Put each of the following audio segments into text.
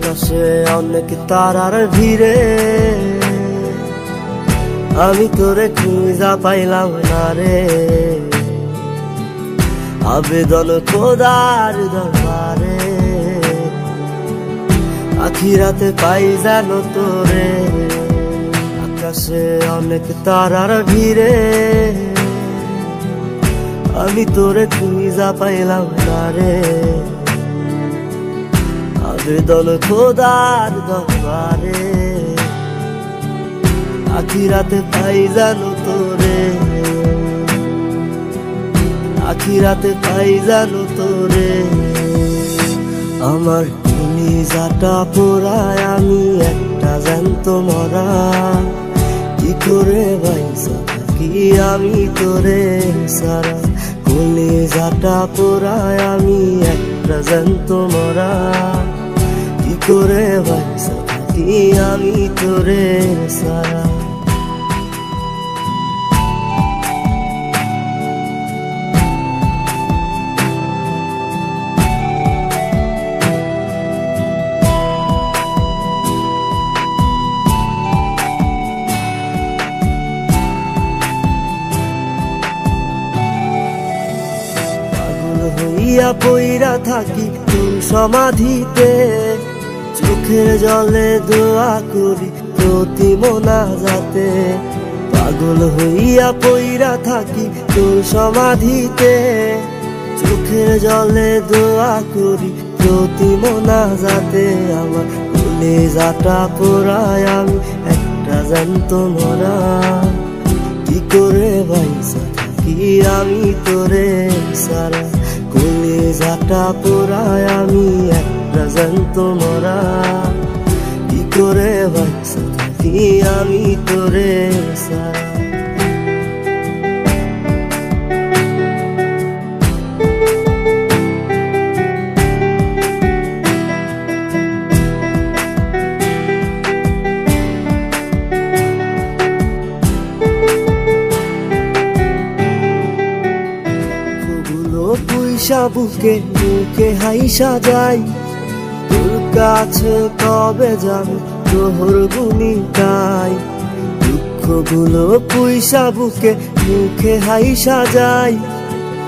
আকাশে অনেক তারার ভিড়ে আমি তোরে খুঁজা পাইলাম না রে। আবেদন খোদার দরবারে আখিরাতে পাই জানো তোরে। আকাশে অনেক তারার ভিড়ে আমি তোরে খুঁজা পাইলাম না রে। আবেদন খোদার দরবারে আখিরাতে পাই জানো তোরে। আখিরাতে পাই জানো তোরে। আমার কলিজাটা পোড়ায় আমি একটা জ্যান্ত মরা। কি করে বাইসা থাকি আমি তোরে সারা। কলিজাটা পোড়ায় আমি একটা জ্যান্ত মরা। কি করে বাইসা থাকি আমি তোরে সারা। হইয়া পইরা থাকি তোর সমাধিতে। চোখের জলে দোয়া করি প্রতি মোনাজাতে। পাগল হইয়া পইরা থাকি তোর সমাধিতে। চোখের জলে দোয়া করি প্রতি মোনাজাতে। আমার কলিজাটা পোড়ায় আমি একটা জ্যান্ত মরা। কি করে বাইসা থাকি আমি তোরে সারা। কলিজাটা পোড়ায় আমি একটা জ্যান্ত মরা। কি করে বাইসা থাকি আমি তোরে সারা। পুইসা বুকে মুখে হাইসা যাই। তোর কাছে কবে যাবি তোর গুনি গাই। দুঃখগুলো পুইসা বুকে মুখে হাইসা যাই।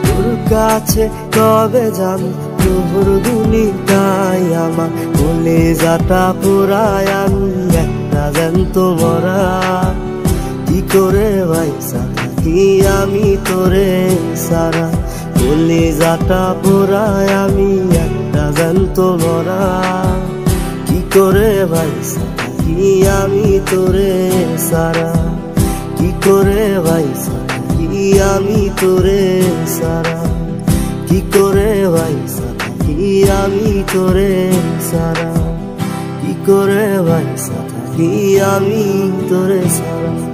তোর কাছে কবে যাবি তোর গুনি গাই। আমার কলিজাটা পোড়ায় আমি একটা জ্যান্ত মরা। কি করে বাইসা থাকি আমি তোরে সারা। কলিজাটা পোড়ায় আমি একটা জ্যান্ত মরা। কি করে বাইসা থাকি আমি তোরে সারা। কি করে বাইসা থাকি আমি তোরে সারা। কি করে বাইসা থাকি আমি তোরে সারা। কি করে বাইসা থাকি আমি তোরে সারা।